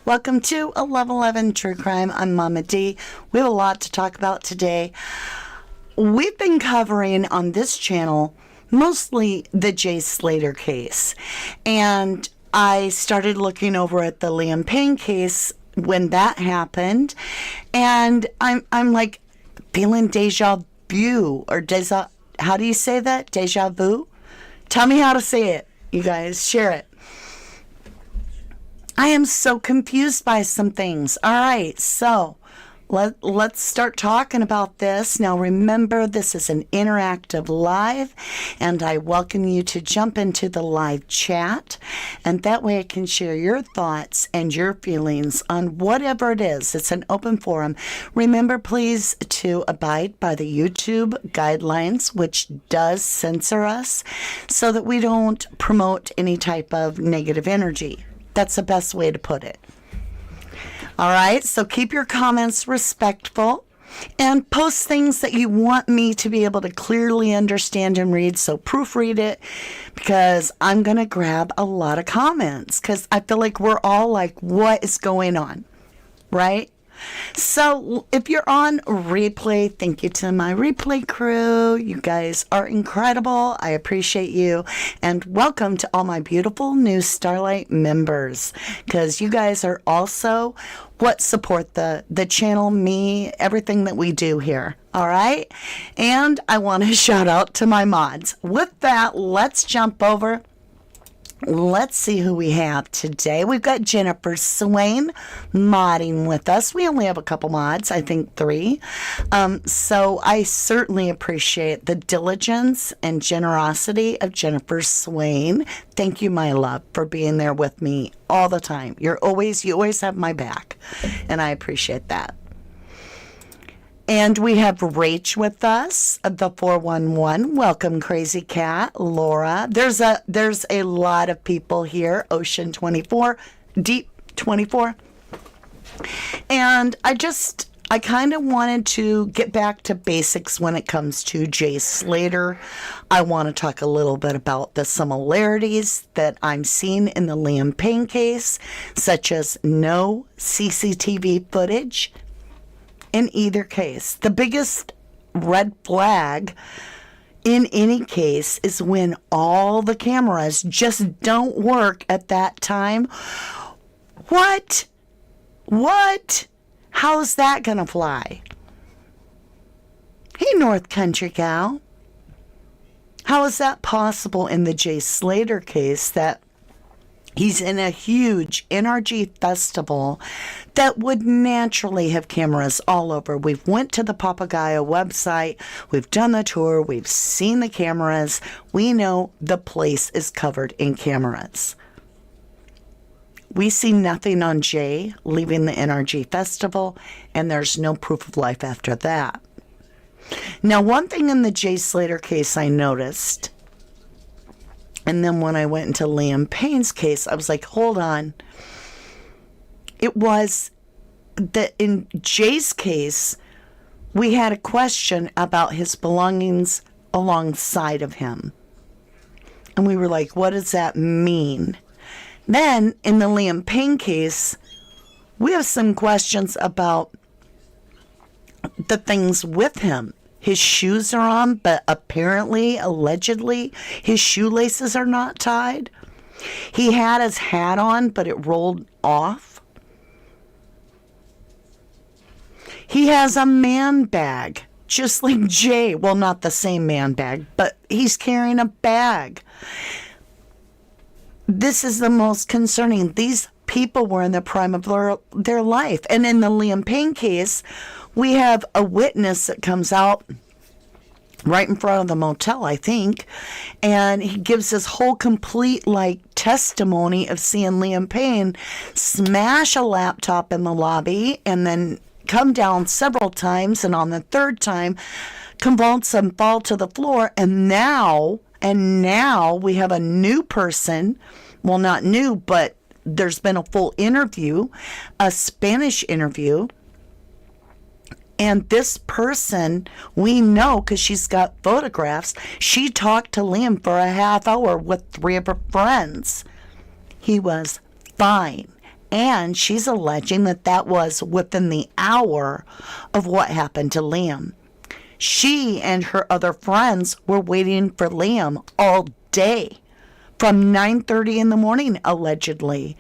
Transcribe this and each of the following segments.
Welcome to 1111 True Crime. I'm Mama D. We have a lot to talk about today. We've been covering on this channel mostly the Jay Slater case. And I started looking over at the Liam Payne case when that happened. And I'm like feeling deja vu or how do you say that? Deja vu? Tell me how to say it, you guys. Share it. I am so confused by some things. All right, so let's start talking about this. Now remember, this is an interactive live, and I welcome you to jump into the live chat, and that way I can share your thoughts and your feelings on whatever it is. It's an open forum. Remember, please, to abide by the YouTube guidelines, which does censor us, so that we don't promote any type of negative energy. That's the best way to put it. All right, so keep your comments respectful and post things that you want me to be able to clearly understand and read. So proofread it, because I'm going to grab a lot of comments because I feel like we're all like, what is going on, right? So if you're on replay, thank you to my replay crew. You guys are incredible. I appreciate you. And welcome to all my beautiful new Starlight members, because you guys are also what support the channel, me, everything that we do here. All right. And I want to shout out to my mods. With that, let's jump over. Let's see who we have today. We've got Jennifer Swain modding with us. We only have a couple mods, I think 3. So I certainly appreciate the diligence and generosity of Jennifer Swain. Thank you, my love, for being there with me all the time. You always have my back, and I appreciate that. And we have Rach with us, the 411. Welcome, Crazy Cat, Laura. There's a lot of people here. Ocean 24, Deep 24. And I kind of wanted to get back to basics when it comes to Jay Slater. I want to talk a little bit about the similarities that I'm seeing in the Liam Payne case, such as no CCTV footage. In either case, the biggest red flag in any case is when all the cameras just don't work at that time. What? How's that gonna fly? Hey, North Country Gal. How is that possible in the Jay Slater case that he's in a huge NRG festival that would naturally have cameras all over? We've went to the Papagayo website. We've done the tour. We've seen the cameras. We know the place is covered in cameras. We see nothing on Jay leaving the NRG festival, and there's no proof of life after that. Now, one thing in the Jay Slater case I noticed, and then when I went into Liam Payne's case, I was like, hold on. It was that in Jay's case, we had a question about his belongings alongside of him. And we were like, what does that mean? Then in the Liam Payne case, we have some questions about the things with him. His shoes are on, but apparently, allegedly, his shoelaces are not tied. He had his hat on, but it rolled off. He has a man bag, just like Jay. Well, not the same man bag, but he's carrying a bag. This is the most concerning. These people were in the prime of their life. And in the Liam Payne case, we have a witness that comes out right in front of the motel, I think, and he gives this whole complete testimony of seeing Liam Payne smash a laptop in the lobby and then come down several times, and on the third time convulse and fall to the floor. And now we have a new person. Well, not new, but there's been a full interview, a Spanish interview. And this person, we know because she's got photographs, she talked to Liam for a half hour with 3 of her friends. He was fine. And she's alleging that that was within the hour of what happened to Liam. She and her other friends were waiting for Liam all day from 9:30 in the morning, allegedly,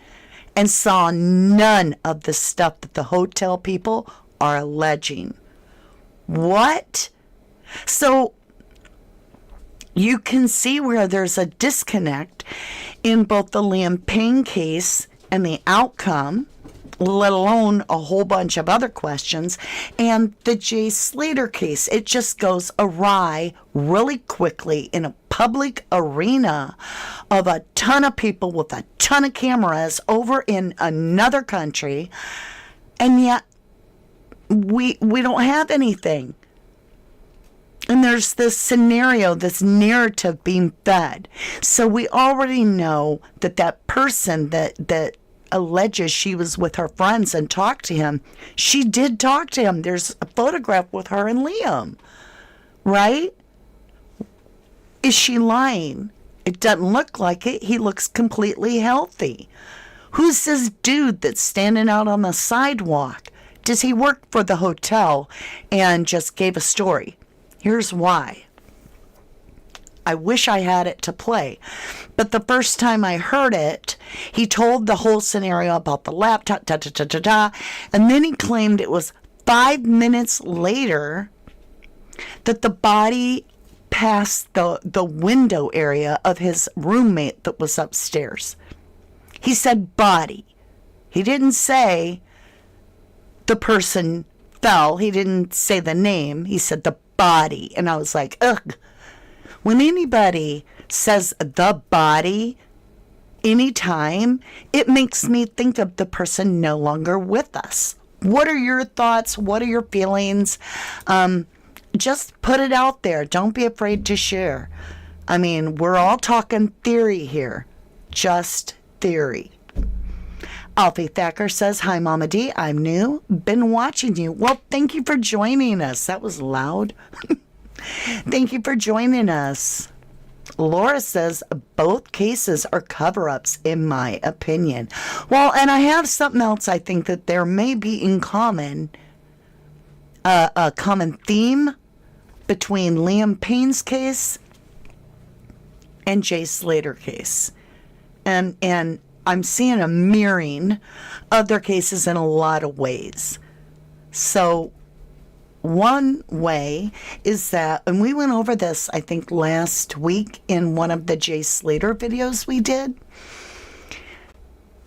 and saw none of the stuff that the hotel people are alleging. What? So you can see where there's a disconnect in both the Liam Payne case and the outcome, let alone a whole bunch of other questions, and the Jay Slater case. It just goes awry really quickly in a public arena of a ton of people with a ton of cameras over in another country, and yet we don't have anything. And there's this scenario, this narrative being fed. So we already know that that person that alleges she was with her friends and talked to him, she did talk to him. There's a photograph with her and Liam, right? Is she lying? It doesn't look like it. He looks completely healthy. Who's this dude that's standing out on the sidewalk? Does he work for the hotel and just gave a story? Here's why. I wish I had it to play. But the first time I heard it, he told the whole scenario about the laptop, and then he claimed it was 5 minutes later that the body passed the window area of his roommate that was upstairs. He said body. He didn't say the person fell. He didn't say the name. He said the body. And I was like, ugh. When anybody says the body anytime, it makes me think of the person no longer with us. What are your thoughts? What are your feelings? Just put it out there. Don't be afraid to share. I mean, we're all talking theory here. Just theory. Alfie Thacker says, hi, Mama D. I'm new. Been watching you. Well, thank you for joining us. That was loud. Thank you for joining us. Laura says, both cases are cover-ups, in my opinion. Well, and I have something else I think that there may be in common, a common theme between Liam Payne's case and Jay Slater case. And I'm seeing a mirroring of their cases in a lot of ways. So one way is that, and we went over this, I think, last week in one of the Jay Slater videos we did,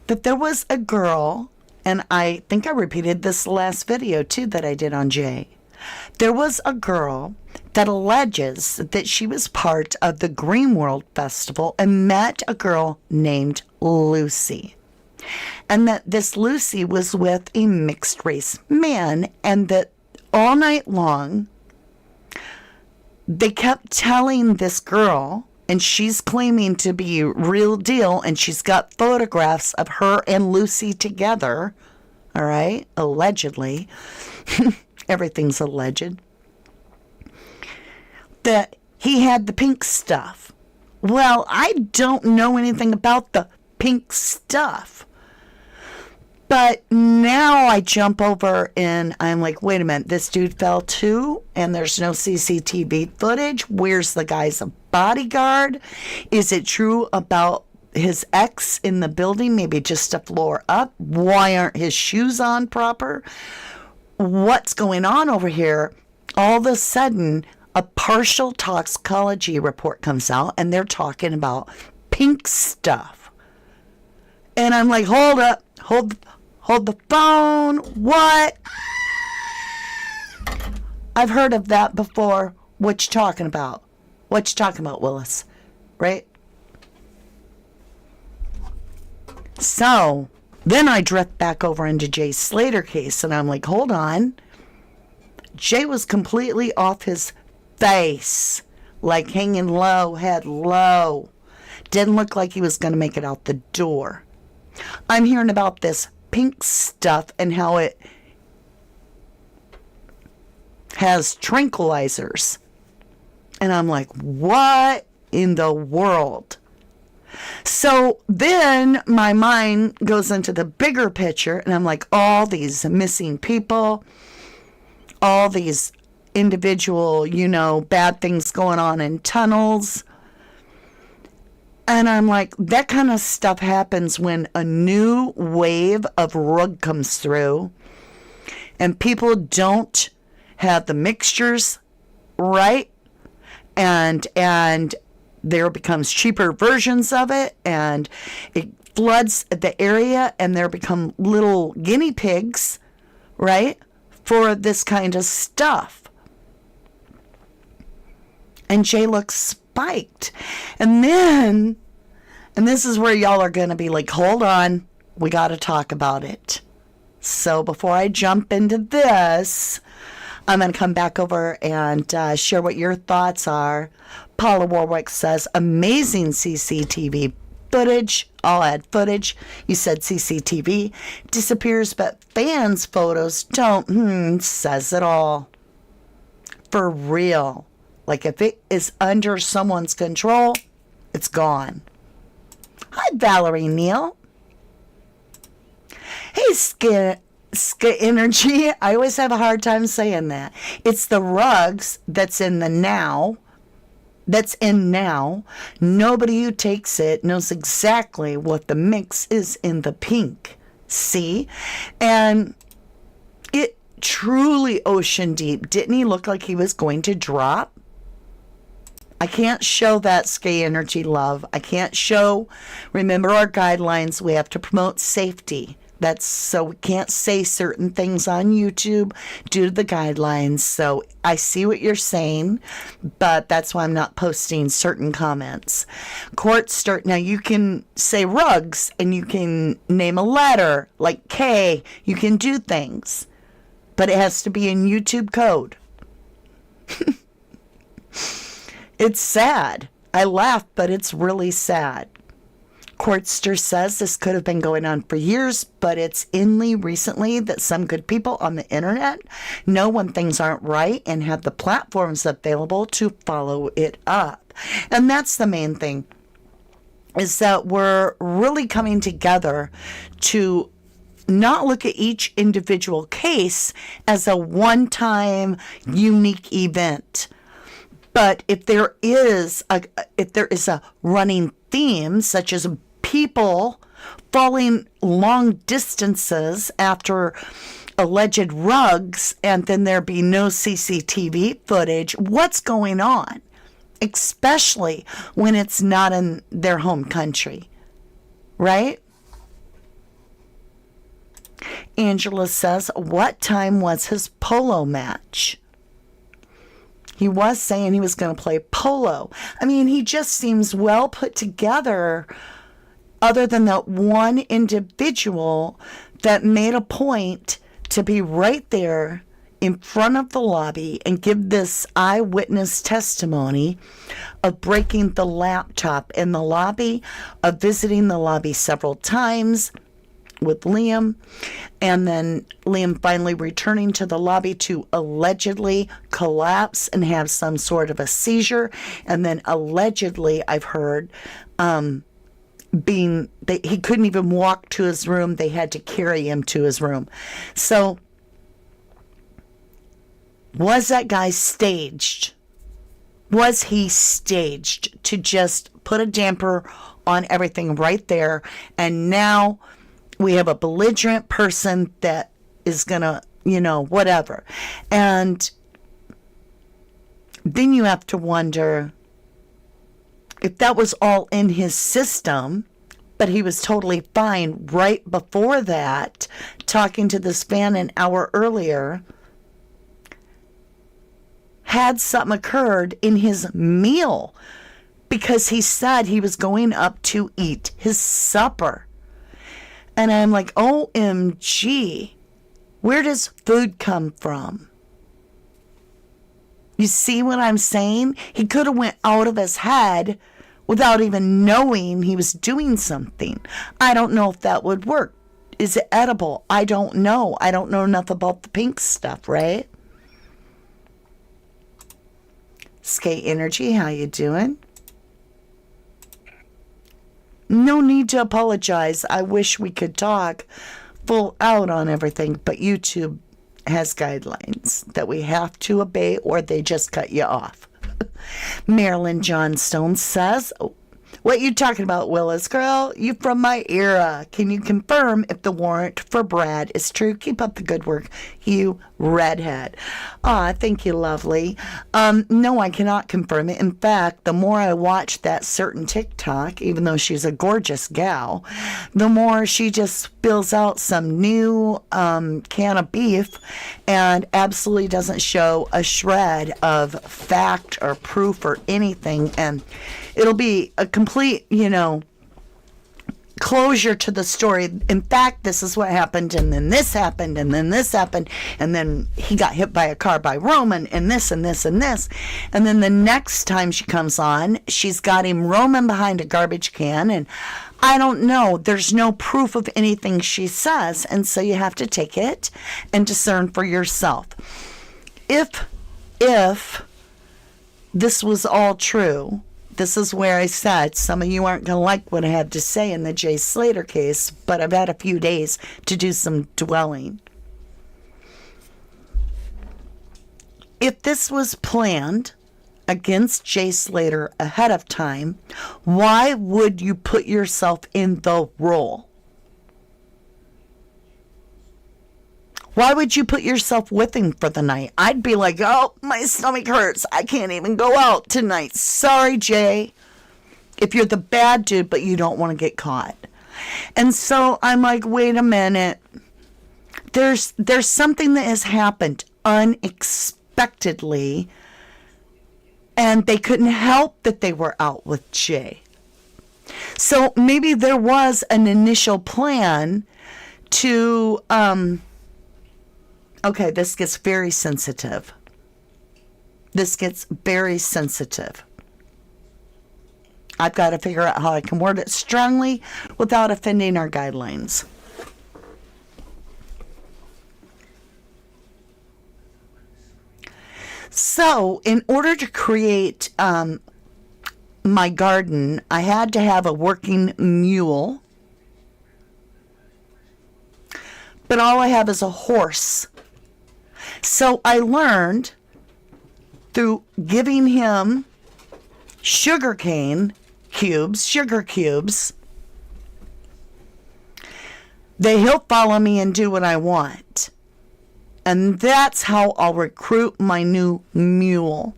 that there was a girl, and I think I repeated this last video too that I did on Jay. There was a girl that alleges that she was part of the Green World Festival and met a girl named Lucy. And that this Lucy was with a mixed race man, and that all night long they kept telling this girl, and she's claiming to be real deal, and she's got photographs of her and Lucy together, all right, allegedly. Everything's alleged. That he had the pink stuff. Well, I don't know anything about the pink stuff. But now I jump over and I'm like, wait a minute, this dude fell too? And there's no CCTV footage? Where's the guy's bodyguard? Is it true about his ex in the building, maybe just a floor up? Why aren't his shoes on proper? What's going on over here? All of a sudden, a partial toxicology report comes out and they're talking about pink stuff. And I'm like, hold up, hold the phone. What? I've heard of that before. What you talking about? What you talking about, Willis? Right? So then I drift back over into Jay Slater case, and I'm like, hold on. Jay was completely off his face, like hanging low, head low. Didn't look like he was going to make it out the door. I'm hearing about this pink stuff and how it has tranquilizers. And I'm like, what in the world? So then my mind goes into the bigger picture, and I'm like, all these missing people, all these individual, bad things going on in tunnels. And I'm like, that kind of stuff happens when a new wave of rug comes through and people don't have the mixtures right, and there becomes cheaper versions of it, and it floods the area, and there become little guinea pigs, right, for this kind of stuff. And Jay looks spiked. And this is where y'all are going to be like, hold on, we got to talk about it. So before I jump into this, I'm going to come back over and share what your thoughts are. Paula Warwick says, amazing CCTV footage. I'll add footage. You said CCTV disappears, but fans' photos don't. Says it all. For real. Like if it is under someone's control, it's gone. Hi, Valerie Neal. Hey, Ska Energy. I always have a hard time saying that. It's the rugs that's in the now. That's in now. Nobody who takes it knows exactly what the mix is in the pink. See? And it truly ocean deep. Didn't he look like he was going to drop? I can't show that Ska Energy love. I can't show, remember our guidelines, we have to promote safety. That's so we can't say certain things on YouTube due to the guidelines. So I see what you're saying, but that's why I'm not posting certain comments. Court start, now you can say rugs and you can name a letter like K. You can do things, but it has to be in YouTube code. It's sad. I laugh, but it's really sad. Courtster says this could have been going on for years, but it's only recently that some good people on the internet know when things aren't right and have the platforms available to follow it up. And that's the main thing, is that we're really coming together to not look at each individual case as a one-time unique event. But if there is a running theme, such as people falling long distances after alleged rugs, and then there be no CCTV footage, what's going on? Especially when it's not in their home country, right? Angela says, what time was his polo match? He was saying he was going to play polo. I mean, he just seems well put together, other than that one individual that made a point to be right there in front of the lobby and give this eyewitness testimony of breaking the laptop in the lobby, of visiting the lobby several times with Liam, and then Liam finally returning to the lobby to allegedly collapse and have some sort of a seizure, and then allegedly, I've heard, he couldn't even walk to his room. They had to carry him to his room. So, was that guy staged? Was he staged to just put a damper on everything right there, and now we have a belligerent person that is gonna, whatever. And then you have to wonder if that was all in his system, but he was totally fine right before that, talking to this fan an hour earlier. Had something occurred in his meal, because he said he was going up to eat his supper. And I'm like, OMG, where does food come from? You see what I'm saying? He could have went out of his head without even knowing he was doing something. I don't know if that would work. Is it edible? I don't know. I don't know enough about the pink stuff, right? Skate Energy, how you doing? No need to apologize. I wish we could talk full out on everything, but YouTube has guidelines that we have to obey or they just cut you off. Marilyn Johnstone says, what you talking about, Willis? Girl, you from my era. Can you confirm if the warrant for Brad is true? Keep up the good work, you redhead. Ah, thank you, lovely. No, I cannot confirm it. In fact, the more I watch that certain TikTok, even though she's a gorgeous gal, the more she just spills out some new can of beef and absolutely doesn't show a shred of fact or proof or anything. And it'll be a complete, closure to the story. In fact, this is what happened, and then this happened, and then this happened, and then he got hit by a car by Roman, and this, and this, and this. And then the next time she comes on, she's got him roaming behind a garbage can, and I don't know. There's no proof of anything she says, and so you have to take it and discern for yourself. If this was all true, this is where I said some of you aren't going to like what I had to say in the Jay Slater case, but I've had a few days to do some dwelling. If this was planned against Jay Slater ahead of time, why would you put yourself in the role? Why would you put yourself with him for the night? I'd be like, oh, my stomach hurts. I can't even go out tonight. Sorry, Jay. If you're the bad dude, but you don't want to get caught. And so I'm like, wait a minute. There's something that has happened unexpectedly, and they couldn't help that they were out with Jay. So maybe there was an initial plan to... Okay, this gets very sensitive. This gets very sensitive. I've got to figure out how I can word it strongly without offending our guidelines. So, in order to create my garden, I had to have a working mule. But all I have is a horse. So I learned through giving him sugar cubes, that he'll follow me and do what I want. And that's how I'll recruit my new mule.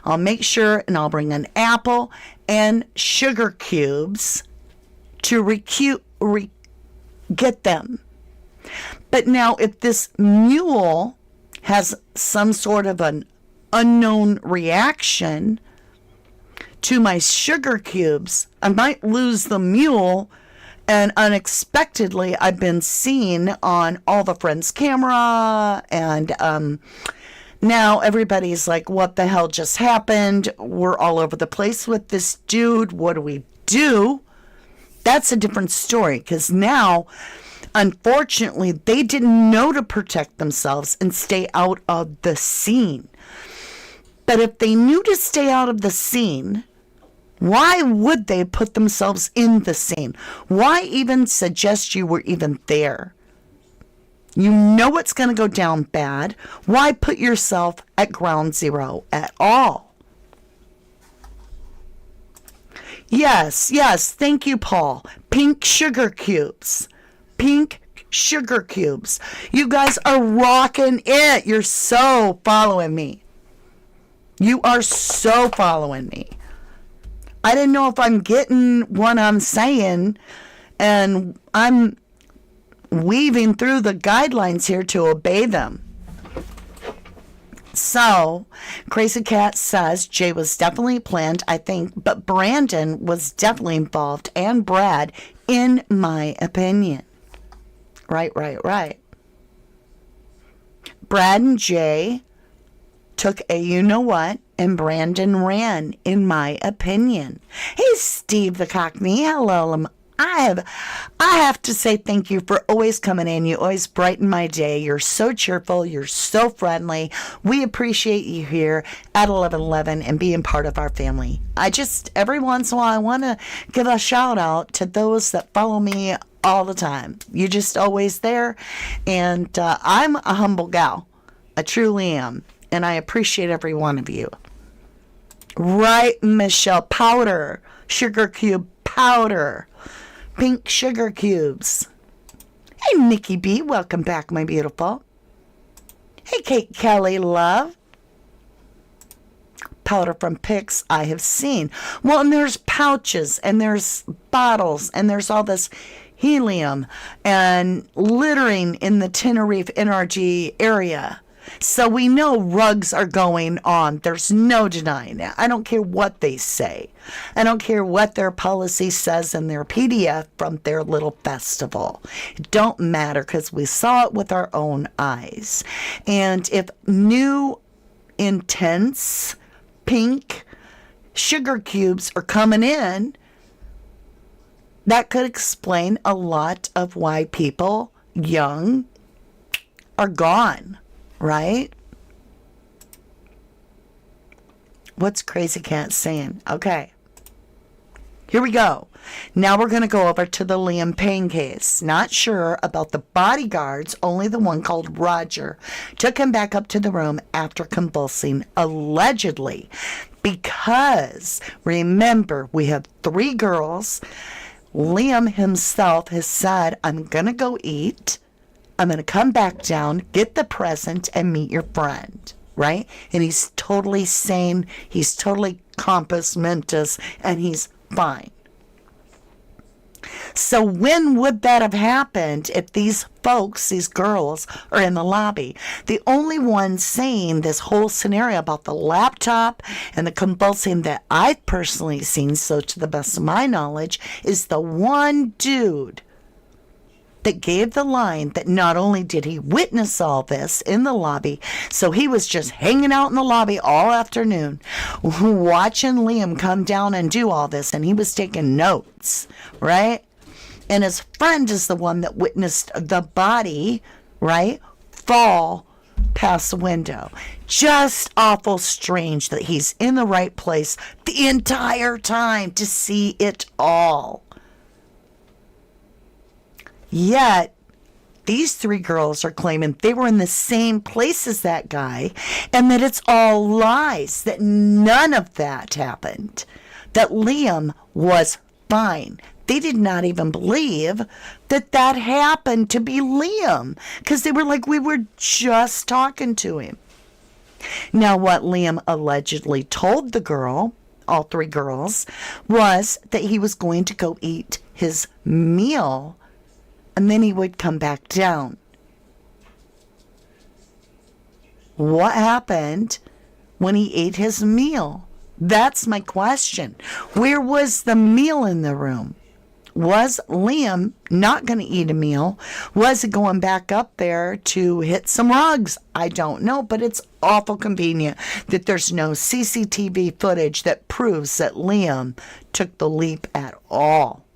I'll make sure and I'll bring an apple and sugar cubes to get them. But now if this mule has some sort of an unknown reaction to my sugar cubes, I might lose the mule. And unexpectedly, I've been seen on all the friends' camera. And now everybody's like, what the hell just happened? We're all over the place with this dude. What do we do? That's a different story, because now... unfortunately, they didn't know to protect themselves and stay out of the scene. But if they knew to stay out of the scene, why would they put themselves in the scene? Why even suggest you were even there? You know it's going to go down bad. Why put yourself at ground zero at all? Yes, thank you, Paul. Pink sugar cubes. Pink sugar cubes. You guys are rocking it. You're so following me. You are so following me. I didn't know if I'm getting what I'm saying, and I'm weaving through the guidelines here to obey them. So, Crazy Cat says Jay was definitely planned, I think, but Brandon was definitely involved, and Brad, in my opinion. Right. Brad and Jay took a you-know-what, and Brandon ran, in my opinion. Hey, Steve the Cockney. Hello. I have to say thank you for always coming in. You always brighten my day. You're so cheerful. You're so friendly. We appreciate you here at 1111 and being part of our family. Every once in a while, I want to give a shout out to those that follow me all the time. You're just always there. And I'm a humble gal. I truly am. And I appreciate every one of you. Right, Michelle. Powder. Sugar cube powder. Pink sugar cubes. Hey, Nikki B. Welcome back, my beautiful. Hey, Kate Kelly, love. Powder from pics I have seen. Well, and there's pouches, and there's bottles, and there's all this helium and littering in the Tenerife NRG area. So we know rugs are going on. There's no denying it. I don't care what they say. I don't care what their policy says in their PDF from their little festival. It don't matter because we saw it with our own eyes. And if new, intense, pink sugar cubes are coming in, that could explain a lot of why people young are gone. Right? What's Crazy Cat saying? Okay. Here we go. Now we're going to go over to the Liam Payne case. Not sure about the bodyguards, only the one called Roger took him back up to the room after convulsing, allegedly. Because, remember, we have 3 girls. Liam himself has said, I'm going to go eat. I'm going to come back down, get the present, and meet your friend, right? And he's totally sane. He's totally compos mentis, and he's fine. So when would that have happened if these folks, these girls, are in the lobby? The only one saying this whole scenario about the laptop and the convulsing that I've personally seen, so to the best of my knowledge, is the one dude that gave the line that not only did he witness all this in the lobby, so he was just hanging out in the lobby all afternoon, watching Liam come down and do all this, and he was taking notes, right? And his friend is the one that witnessed the body, right, fall past the window. Just awful strange that he's in the right place the entire time to see it all. Yet, these 3 girls are claiming they were in the same place as that guy and that it's all lies, that none of that happened, that Liam was fine. They did not even believe that that happened to be Liam because they were like, we were just talking to him. Now, what Liam allegedly told the girl, all 3 girls, was that he was going to go eat his meal and then he would come back down. What happened when he ate his meal? That's my question. Where was the meal in the room? Was Liam not going to eat a meal? Was he going back up there to hit some rugs? I don't know, but it's awful convenient that there's no CCTV footage that proves that Liam took the leap at all.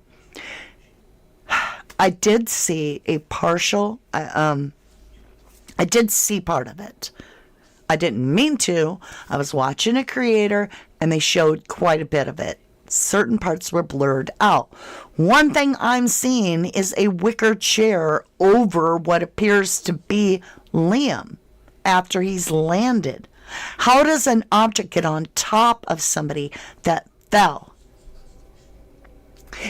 I did see a partial, I did see part of it. I didn't mean to. I was watching a creator and they showed quite a bit of it. Certain parts were blurred out. One thing I'm seeing is a wicker chair over what appears to be Liam after he's landed. How does an object get on top of somebody that fell?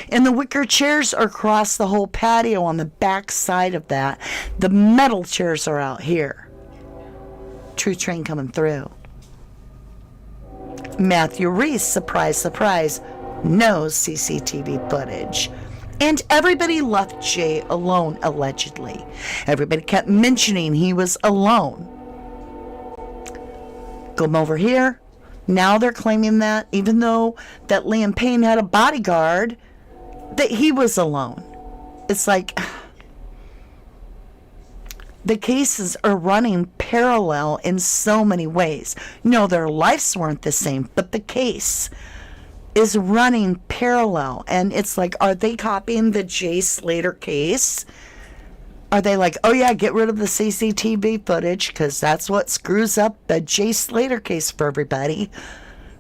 And the wicker chairs are across the whole patio on the back side of that. The metal chairs are out here. True train coming through. Matthew Reese, surprise, surprise, no CCTV footage. And everybody left Jay alone, allegedly. Everybody kept mentioning he was alone. Come over here. Now they're claiming that, even though that Liam Payne had a bodyguard, that he was alone. It's like the cases are running parallel in so many ways. No, their lives weren't the same, but the case is running parallel. And it's like, are they copying the Jay Slater case? Are they like, oh yeah, get rid of the CCTV footage because that's what screws up the Jay Slater case for everybody.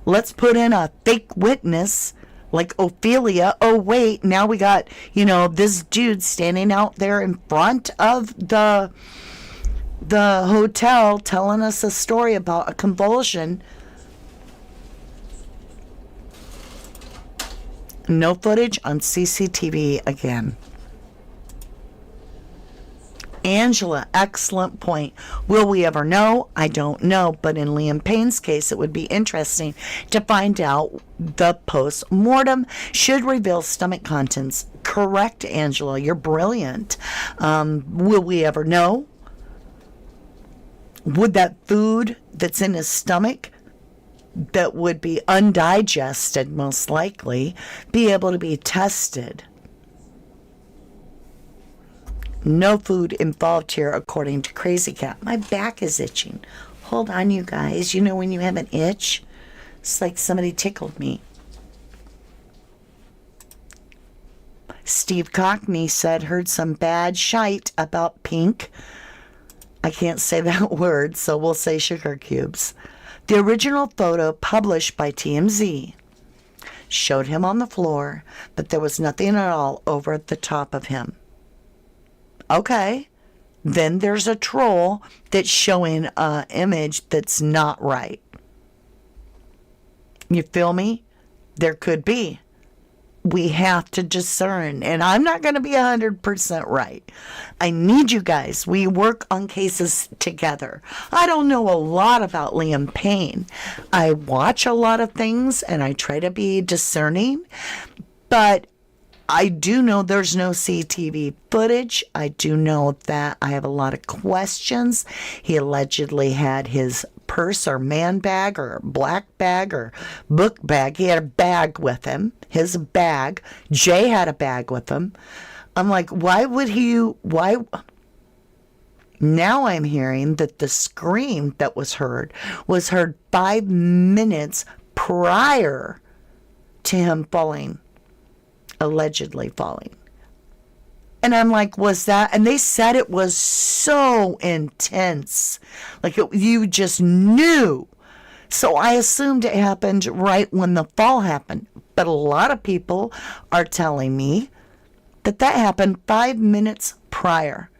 Let's put in a fake witness like Ophelia. Oh wait, now we got, this dude standing out there in front of the hotel telling us a story about a convulsion. No footage on CCTV again. Angela, excellent point. Will we ever know? I don't know. But in Liam Payne's case, it would be interesting to find out. The post-mortem should reveal stomach contents. Correct, Angela. You're brilliant. Will we ever know? Would that food that's in his stomach that would be undigested, most likely, be able to be tested? No food involved here, according to Crazy Cat. My back is itching. Hold on, you guys. You know when you have an itch? It's like somebody tickled me. Steve Cockney said, heard some bad shite about pink. I can't say that word, so we'll say sugar cubes. The original photo published by TMZ showed him on the floor, but there was nothing at all over the top of him. Okay, then there's a troll that's showing an image that's not right. You feel me? There could be. We have to discern, and I'm not going to be 100% right. I need you guys. We work on cases together. I don't know a lot about Liam Payne. I watch a lot of things, and I try to be discerning, but I do know there's no CCTV footage. I do know that I have a lot of questions. He allegedly had his purse or man bag or black bag or book bag. He had a bag with him, his bag. Jay had a bag with him. I'm like, why? Now I'm hearing that the scream that was heard 5 minutes prior to him falling. Allegedly falling. And I'm like, was that? And they said it was so intense. Like you just knew. So I assumed it happened right when the fall happened. But a lot of people are telling me that happened 5 minutes prior.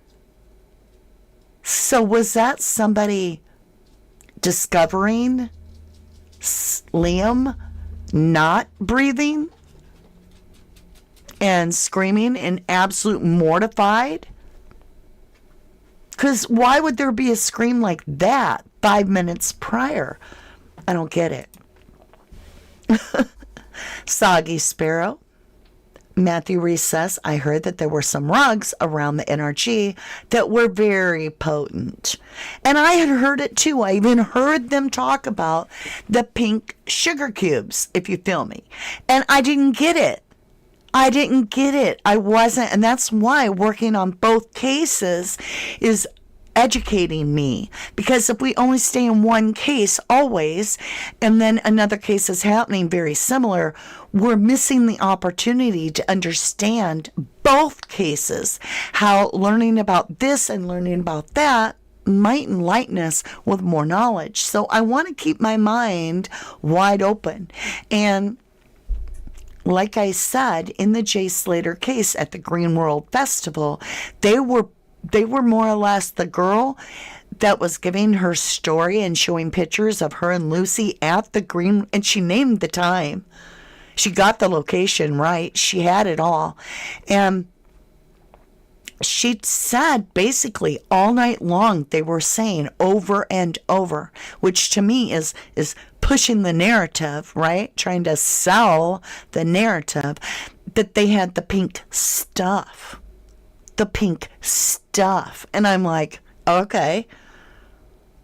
So was that somebody discovering Liam not breathing? And screaming and absolute mortified? Because why would there be a scream like that 5 minutes prior? I don't get it. Soggy Sparrow. Matthew Reese says, I heard that there were some rugs around the NRG that were very potent. And I had heard it too. I even heard them talk about the pink sugar cubes, if you feel me. And I didn't get it. I wasn't, and that's why working on both cases is educating me. Because if we only stay in one case always, and then another case is happening very similar, we're missing the opportunity to understand both cases. How learning about this and learning about that might enlighten us with more knowledge. So I want to keep my mind wide open. And like I said, in the Jay Slater case at the Green World Festival, they were more or less the girl that was giving her story and showing pictures of her and Lucy at the Green, and she named the time. She got the location right. She had it all. And she said basically all night long they were saying over and over, which to me is pushing the narrative, right? Trying to sell the narrative that they had the pink stuff. The pink stuff. And I'm like, okay.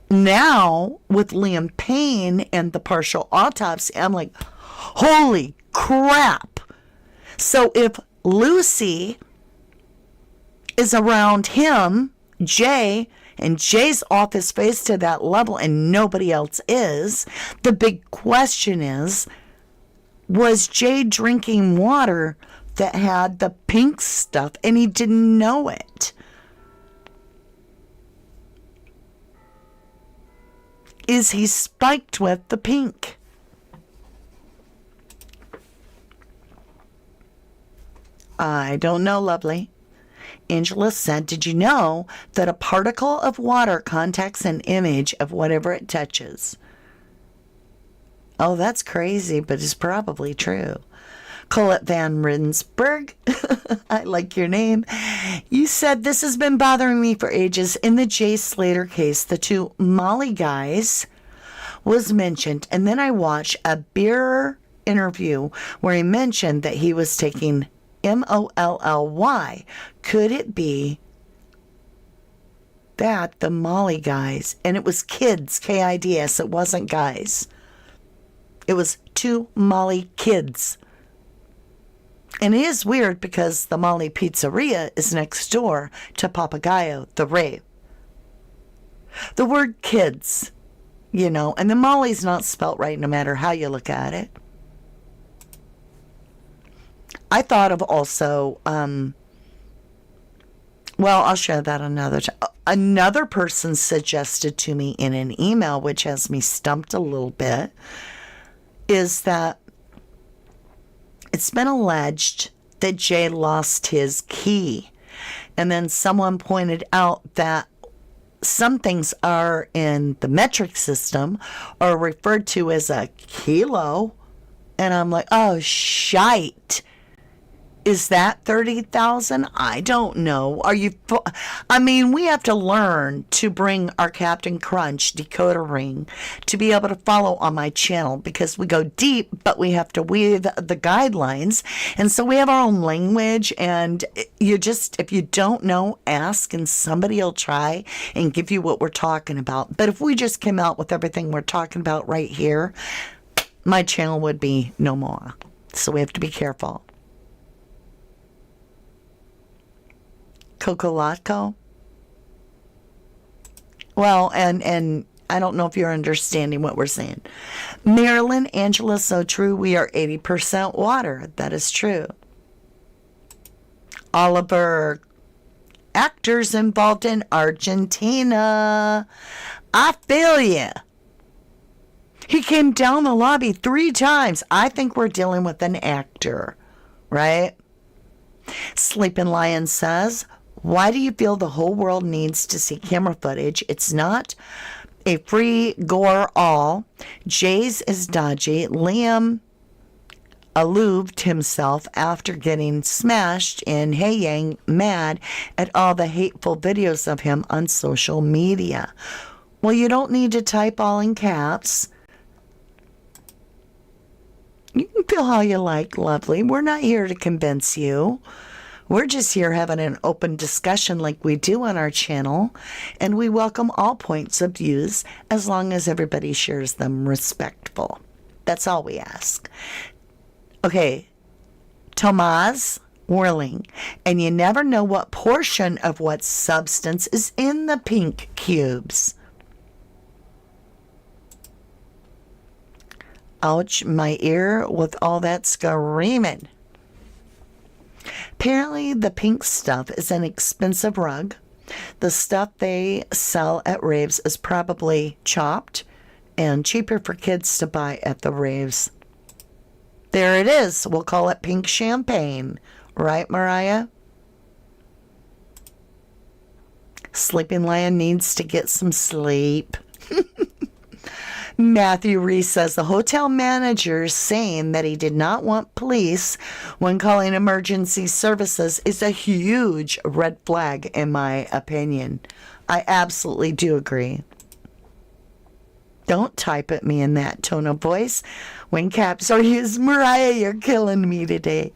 Now with Liam Payne and the partial autopsy, I'm like, holy crap. So if Lucy is around him, Jay, and Jay's off his face to that level and nobody else is, the big question is, Was Jay drinking water that had the pink stuff and he didn't know it? Is he spiked with the pink? I don't know, lovely. Angela said, did you know that a particle of water contacts an image of whatever it touches? Oh, that's crazy, but it's probably true. Colette Van Rinsberg, I like your name. You said, this has been bothering me for ages. In the Jay Slater case, the two Molly guys was mentioned, and then I watched a beer interview where he mentioned that he was taking MOLLY. Could it be that the Molly guys, and it was kids, KIDS, it wasn't guys. It was two Molly kids. And it is weird because the Molly Pizzeria is next door to Papagayo, the rave. The word kids, you know, and the Molly's not spelt right no matter how you look at it. I thought of also, well, I'll share that another time. Another person suggested to me in an email, which has me stumped a little bit, is that it's been alleged that Jay lost his key. And then someone pointed out that some things are in the metric system are referred to as a kilo. And I'm like, oh, shite. Is that 30,000? I don't know. I mean, we have to learn to bring our Captain Crunch decoder ring to be able to follow on my channel because we go deep, but we have to weave the guidelines. And so we have our own language. And if you don't know, ask and somebody will try and give you what we're talking about. But if we just came out with everything we're talking about right here, my channel would be no more. So we have to be careful. Cocolatco. Well, and I don't know if you're understanding what we're saying. Marilyn, Angela, so true. We are 80% water. That is true. Oliver, actors involved in Argentina. I feel ya. He came down the lobby 3 times. I think we're dealing with an actor, right? Sleeping Lion says, why do you feel the whole world needs to see camera footage? It's not a free gore all. Jay's is dodgy. Liam allured himself after getting smashed in Hey Yang, mad at all the hateful videos of him on social media. Well, you don't need to type all in caps. You can feel how you like, lovely. We're not here to convince you. We're just here having an open discussion like we do on our channel, and we welcome all points of views as long as everybody shares them respectful. That's all we ask. Okay, Tomas Whirling, and you never know what portion of what substance is in the pink cubes. Ouch, my ear with all that screaming. Apparently, the pink stuff is an expensive rug. The stuff they sell at raves is probably chopped and cheaper for kids to buy at the raves. There it is. We'll call it pink champagne. Right, Mariah? Sleeping Lion needs to get some sleep. Matthew Reese says the hotel manager saying that he did not want police when calling emergency services is a huge red flag, in my opinion. I absolutely do agree. Don't type at me in that tone of voice when caps are used. Mariah, you're killing me today.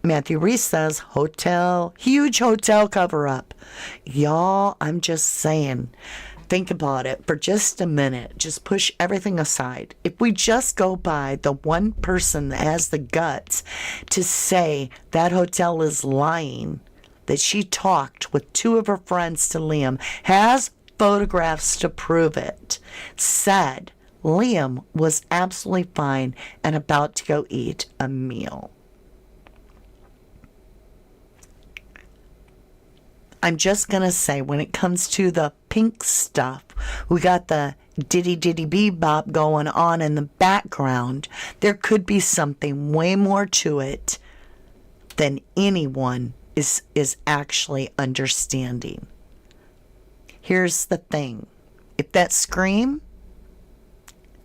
Matthew Reese says huge hotel cover-up. Y'all, I'm just saying. Think about it for just a minute. Just push everything aside. If we just go by the one person that has the guts to say that hotel is lying, that she talked with 2 of her friends to Liam, has photographs to prove it, said Liam was absolutely fine and about to go eat a meal. I'm just going to say, when it comes to the pink stuff, we got the diddy diddy bebop going on in the background. There could be something way more to it than anyone is actually understanding. Here's the thing. If that scream,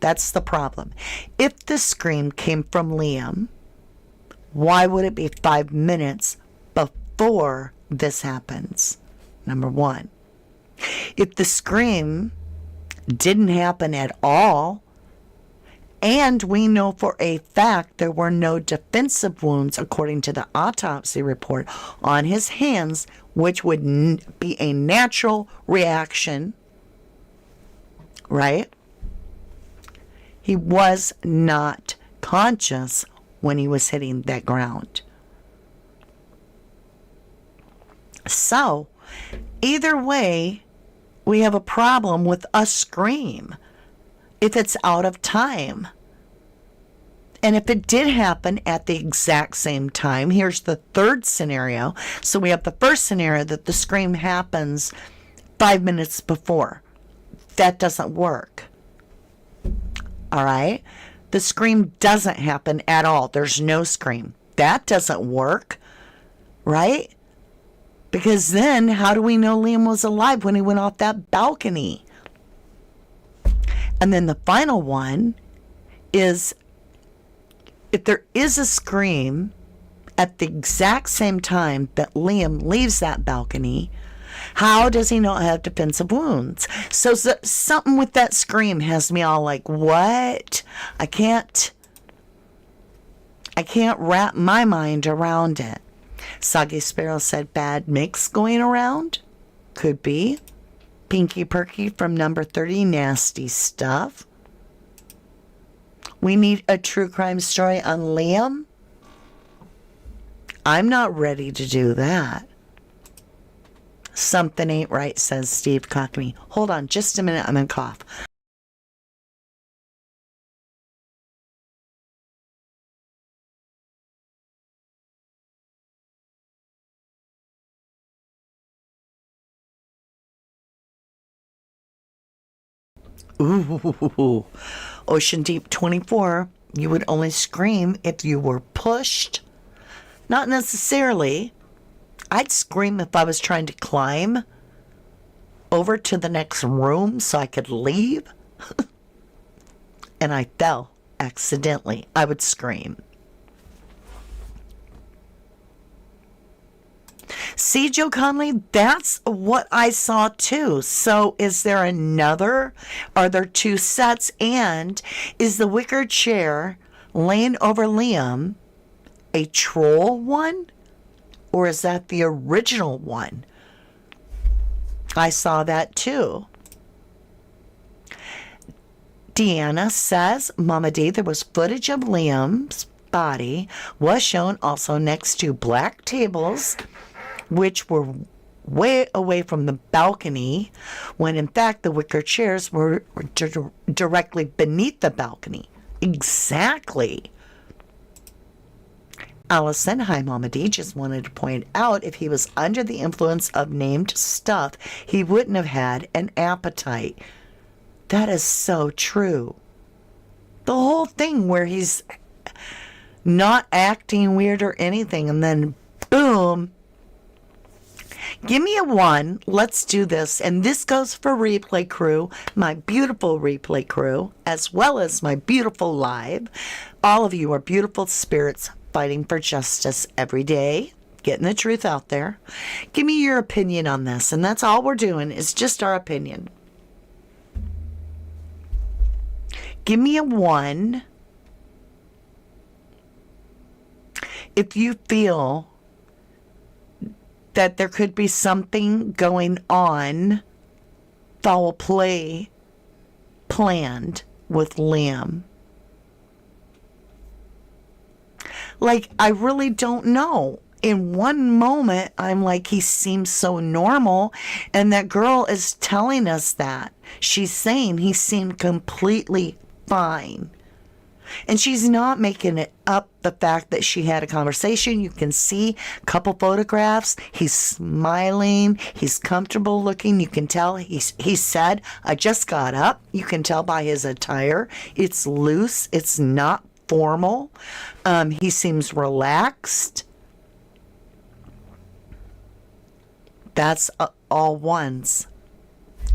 that's the problem. If the scream came from Liam, why would it be 5 minutes before this happens? Number one. If the scream didn't happen at all, and we know for a fact there were no defensive wounds according to the autopsy report on his hands, which would be a natural reaction, right? He was not conscious when he was hitting that ground. So, either way, we have a problem with a scream if it's out of time. And if it did happen at the exact same time, here's the third scenario. So we have the first scenario that the scream happens 5 minutes before. That doesn't work. All right? The scream doesn't happen at all. There's no scream. That doesn't work, right? Because then, how do we know Liam was alive when he went off that balcony? And then the final one is, if there is a scream at the exact same time that Liam leaves that balcony, how does he not have defensive wounds? So something with that scream has me all like, what? I can't wrap my mind around it. Soggy Sparrow said, bad mix going around? Could be. Pinky Perky from number 30, nasty stuff. We need a true crime story on Liam? I'm not ready to do that. Something ain't right, says Steve Cockney. Hold on just a minute, I'm going to cough. Ooh, Ocean Deep 24, you would only scream if you were pushed. Not necessarily. I'd scream if I was trying to climb over to the next room so I could leave. And I fell accidentally. I would scream. See, Joe Conley, that's what I saw too. So is there another? Are there two sets? And is the wicker chair laying over Liam a troll one? Or is that the original one? I saw that too. Deanna says, Mama D, there was footage of Liam's body was shown also next to black tables, which were way away from the balcony, when in fact the wicker chairs were directly beneath the balcony. Exactly. Allison, hi Mama D, just wanted to point out if he was under the influence of named stuff, he wouldn't have had an appetite. That is so true. The whole thing where he's not acting weird or anything, and then boom. Give me a 1. Let's do this. And this goes for replay crew, my beautiful replay crew, as well as my beautiful live. All of you are beautiful spirits fighting for justice every day, getting the truth out there. Give me your opinion on this. And that's all we're doing, is just our opinion. Give me a 1 if you feel that there could be something going on, foul play planned with Liam. Like, I really don't know. In one moment, I'm like, he seems so normal, and that girl is telling us that. She's saying he seemed completely fine. And she's not making it up, the fact that she had a conversation. You can see a couple photographs. He's smiling. He's comfortable looking. You can tell he said, I just got up. You can tell by his attire. It's loose. It's not formal. He seems relaxed. That's all ones.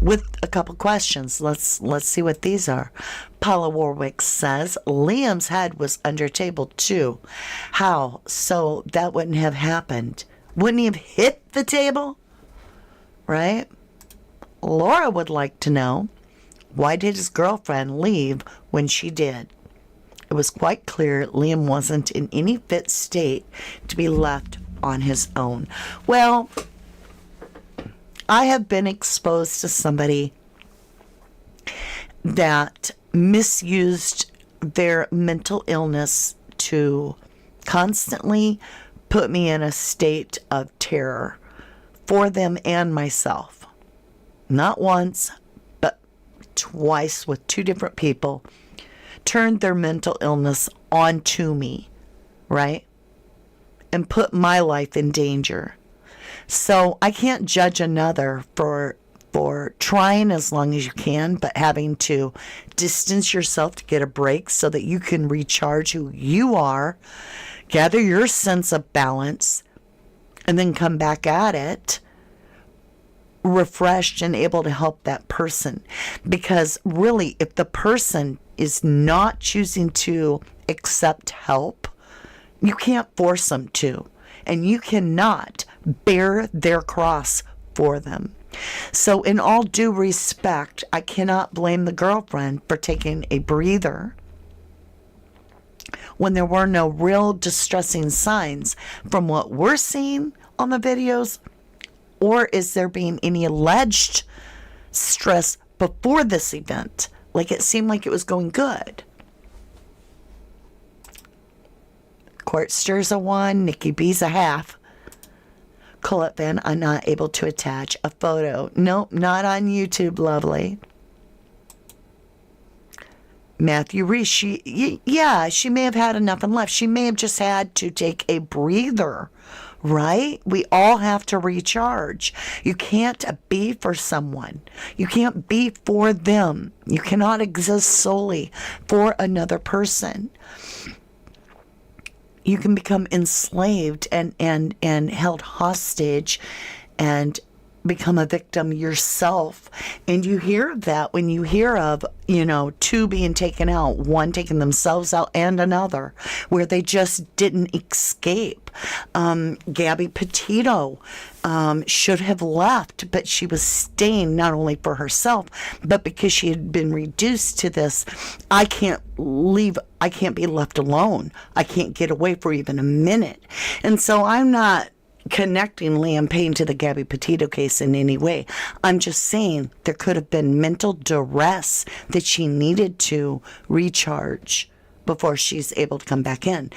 With a couple questions. Let's see what these are. Paula Warwick says, Liam's head was under table too. How? So that wouldn't have happened. Wouldn't he have hit the table? Right? Laura would like to know, why did his girlfriend leave when she did? It was quite clear Liam wasn't in any fit state to be left on his own. Well, I have been exposed to somebody that misused their mental illness to constantly put me in a state of terror for them and myself. Not once, but twice with two different people. Turned their mental illness onto me, right? And put my life in danger. So I can't judge another for trying as long as you can, but having to distance yourself to get a break so that you can recharge who you are, gather your sense of balance, and then come back at it refreshed and able to help that person. Because really, if the person is not choosing to accept help, you can't force them to. And you cannot bear their cross for them. So in all due respect, I cannot blame the girlfriend for taking a breather when there were no real distressing signs from what we're seeing on the videos. Or is there being any alleged stress before this event? Like it seemed like it was going good. Court stirs a 1, Nikki B's a half. Colette Van, I'm not able to attach a photo. Nope, not on YouTube, lovely. Matthew Reese, she may have had enough and left. She may have just had to take a breather, right? We all have to recharge. You can't be for someone. You can't be for them. You cannot exist solely for another person. You can become enslaved and held hostage and become a victim yourself. And you hear that when you hear of, two being taken out, one taking themselves out and another, where they just didn't escape. Gabby Petito should have left, but she was staying not only for herself, but because she had been reduced to this, I can't leave, I can't be left alone. I can't get away for even a minute. And so I'm not connecting Liam Payne to the Gabby Petito case in any way. I'm just saying there could have been mental duress that she needed to recharge before she's able to come back in.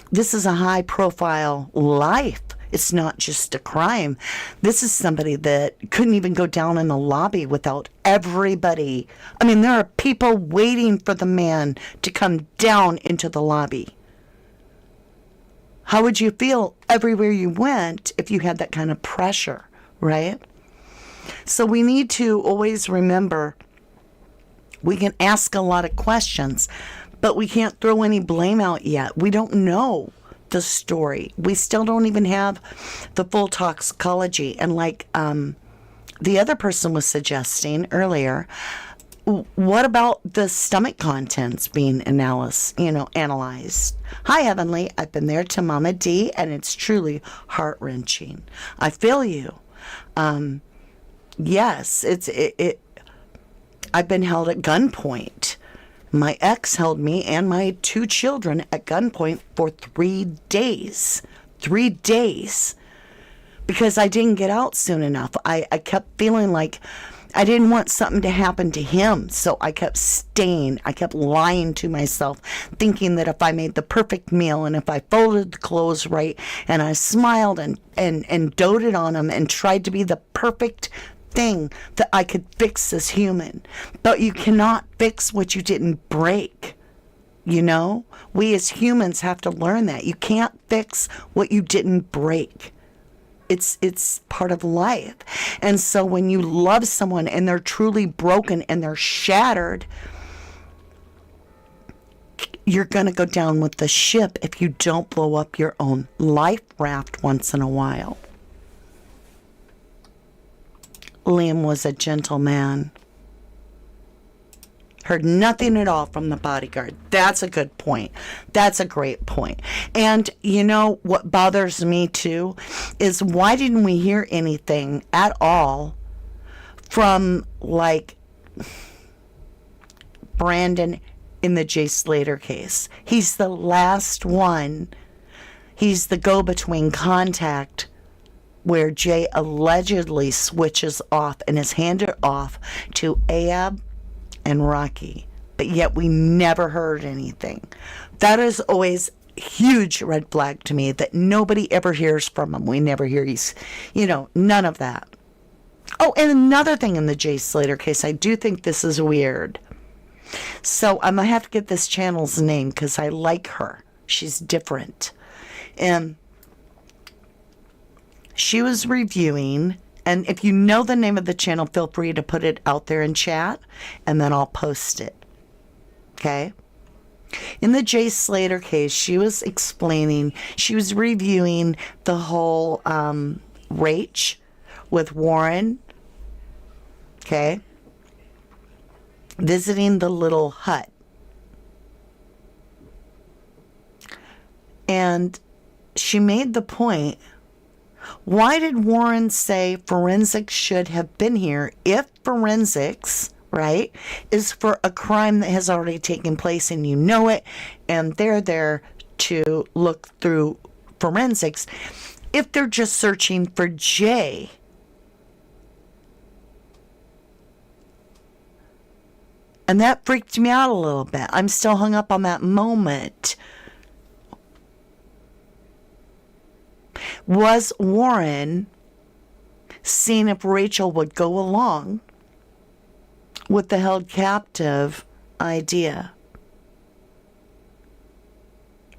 This is a high profile life. It's not just a crime. This is somebody that couldn't even go down in the lobby without everybody. I mean, there are people waiting for the man to come down into the lobby. How would you feel everywhere you went if you had that kind of pressure, right? So we need to always remember we can ask a lot of questions, but we can't throw any blame out yet. We don't know the story. We still don't even have the full toxicology. And like the other person was suggesting earlier, what about the stomach contents being analyzed? Hi, Heavenly. I've been there to Mama D, and it's truly heart-wrenching. I feel you. Yes, I've been held at gunpoint. My ex held me and my 2 children at gunpoint for 3 days. 3 days. Because I didn't get out soon enough. I kept feeling like I didn't want something to happen to him, so I kept staying. I kept lying to myself, thinking that if I made the perfect meal and if I folded the clothes right and I smiled and doted on him and tried to be the perfect thing that I could fix as human. But you cannot fix what you didn't break. You know? We as humans have to learn that. You can't fix what you didn't break. It's part of life. And so when you love someone and they're truly broken and they're shattered, you're going to go down with the ship if you don't blow up your own life raft once in a while. Liam was a gentleman. Heard nothing at all from the bodyguard. That's a good point. That's a great point. And you know what bothers me too is why didn't we hear anything at all from like Brandon in the Jay Slater case? He's the last one. He's the go-between contact where Jay allegedly switches off and is handed off to Ahab and Rocky, but yet we never heard anything. That is always a huge red flag to me, that nobody ever hears from him. We never hear none of that. Oh, and another thing in the Jay Slater case, I do think this is weird. So I'm going to have to get this channel's name because I like her. She's different. And she was reviewing, and if you know the name of the channel, feel free to put it out there in chat, and then I'll post it. Okay? In the Jay Slater case, she was reviewing the whole Rach with Warren. Okay? Visiting the little hut. And she made the point, why did Warren say forensics should have been here if forensics, right, is for a crime that has already taken place and you know it, and they're there to look through forensics if they're just searching for Jay? And that freaked me out a little bit. I'm still hung up on that moment. Was Warren seeing if Rachel would go along with the held captive idea?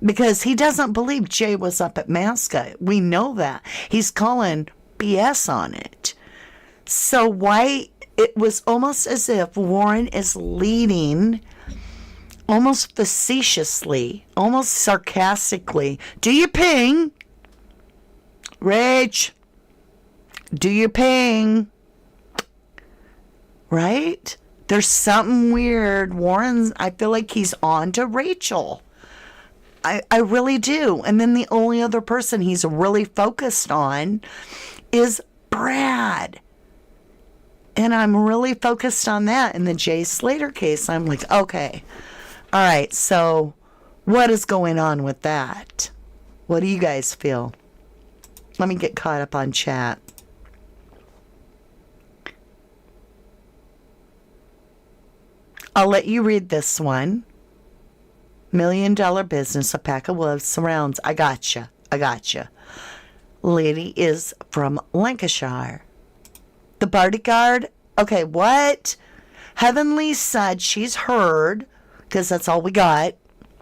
Because he doesn't believe Jay was up at Mascot. We know that. He's calling BS on it. So why... It was almost as if Warren is leading, almost facetiously, almost sarcastically, do you ping? Rach, do you ping? Right? There's something weird. Warren's, I feel like he's on to Rachel. I really do. And then the only other person he's really focused on is Brad. And I'm really focused on that in the Jay Slater case. I'm like, okay, all right, so what is going on with that? What do you guys feel? Let me get caught up on chat. I'll let you read this one. $1 million business, a pack of wolves surrounds. I gotcha. Lady is from Lancashire. The bodyguard, okay, what? Heavenly said she's heard, because that's all we got,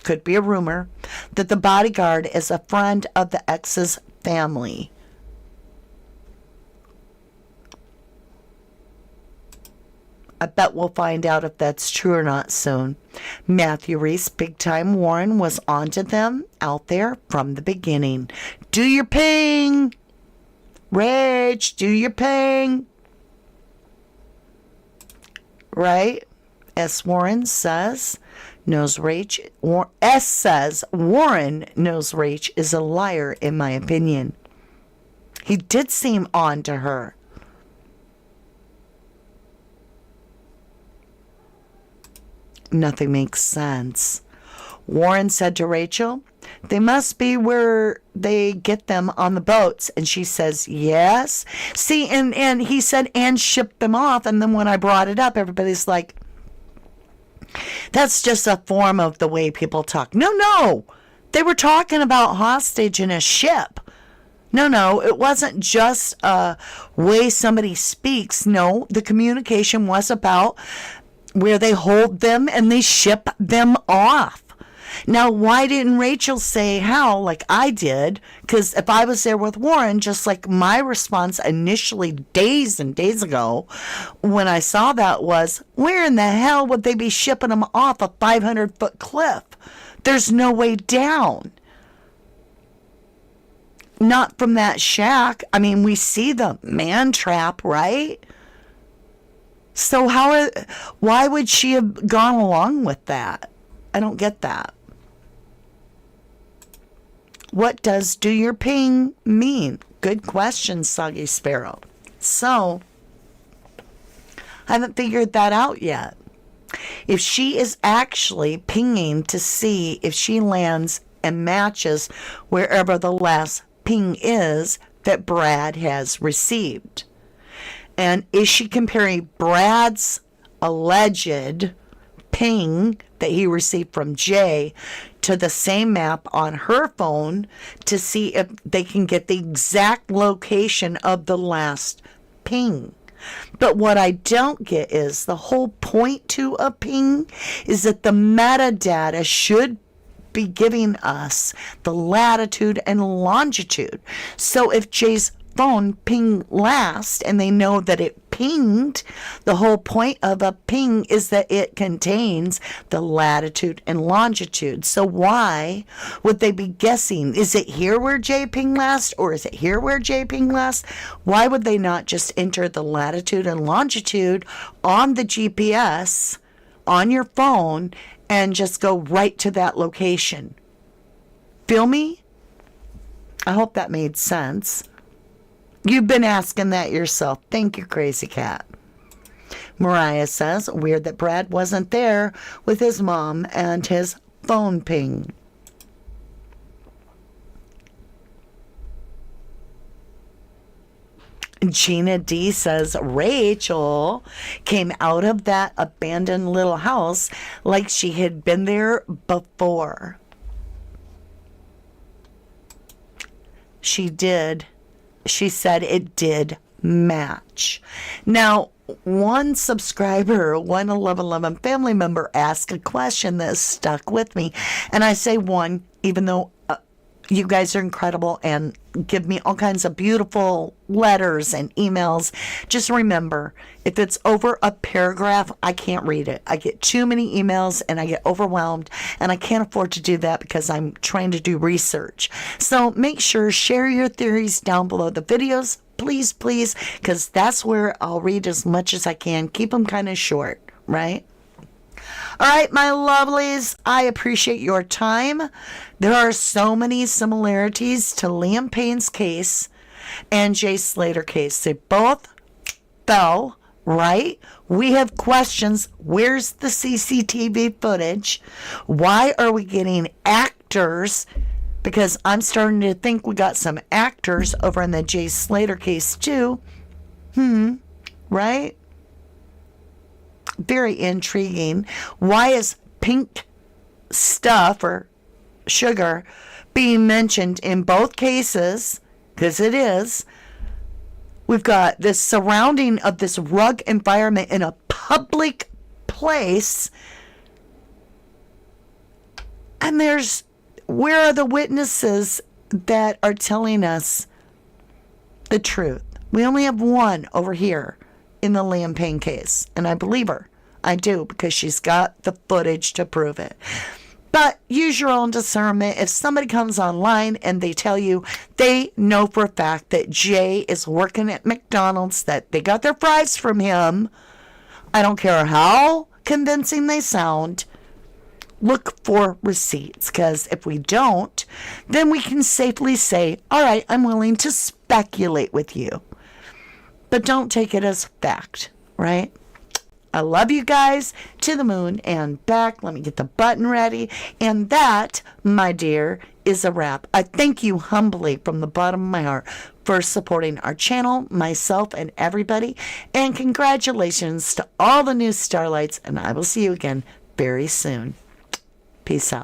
could be a rumor, that the bodyguard is a friend of the ex's family. I bet we'll find out if that's true or not soon. Matthew Reese, big time Warren, was onto them out there from the beginning. Do your ping! Rach, do your ping! Right? S. Warren says, knows Rach. S says, Warren knows Rach is a liar, in my opinion. He did seem on to her. Nothing makes sense. Warren said to Rachel, they must be where they get them on the boats. And she says, yes. See, and he said, and ship them off. And then when I brought it up, everybody's like, that's just a form of the way people talk. No. They were talking about hostage in a ship. No, it wasn't just a way somebody speaks. No, the communication was about where they hold them and they ship them off. Now, why didn't Rachel say how like I did? Because if I was there with Warren, just like my response initially days and days ago when I saw that was, where in the hell would they be shipping them off a 500-foot cliff? There's no way down. Not from that shack. I mean, we see the man trap, right? So why would she have gone along with that? I don't get that. What does do your ping mean? Good question, Soggy Sparrow. So, I haven't figured that out yet. If she is actually pinging to see if she lands and matches wherever the last ping is that Brad has received. And is she comparing Brad's alleged ping that he received from Jay to the same map on her phone to see if they can get the exact location of the last ping? But what I don't get is the whole point to a ping is that the metadata should be giving us the latitude and longitude. So if Jay's phone pinged last and they know that it pinged, the whole point of a ping is that it contains the latitude and longitude. So why would they be guessing? Is it here where Jay pinged last or is it here where Jay pinged last? Why would they not just enter the latitude and longitude on the GPS on your phone and just go right to that location? Feel me? I hope that made sense. You've been asking that yourself. Thank you, Crazy Cat. Mariah says, weird that Brad wasn't there with his mom and his phone ping. Gina D says, Rachel came out of that abandoned little house like she had been there before. She did. She said it did match. Now, one subscriber, one 1111 family member asked a question that stuck with me. And I say one, even though you guys are incredible and give me all kinds of beautiful letters and emails. Just remember, if it's over a paragraph, I can't read it. I get too many emails and I get overwhelmed, and I can't afford to do that because I'm trying to do research. So make sure, share your theories down below the videos, please, because that's where I'll read as much as I can. Keep them kind of short, right? All right, my lovelies, I appreciate your time. There are so many similarities to Liam Payne's case and Jay Slater case. They both fell, right? We have questions. Where's the CCTV footage? Why are we getting actors? Because I'm starting to think we got some actors over in the Jay Slater case too. Right? Very intriguing. Why is pink stuff or sugar being mentioned in both cases? Because it is. We've got this surrounding of this rug environment in a public place. And where are the witnesses that are telling us the truth? We only have one over here in the Liam Payne case, and I believe her. I do, because she's got the footage to prove it. But use your own discernment. If somebody comes online and they tell you they know for a fact that Jay is working at McDonald's, that they got their fries from him, I don't care how convincing they sound, look for receipts, because if we don't, then we can safely say, all right, I'm willing to speculate with you. But don't take it as fact, right? I love you guys to the moon and back. Let me get the button ready. And that, my dear, is a wrap. I thank you humbly from the bottom of my heart for supporting our channel, myself, and everybody. And congratulations to all the new starlights. And I will see you again very soon. Peace out.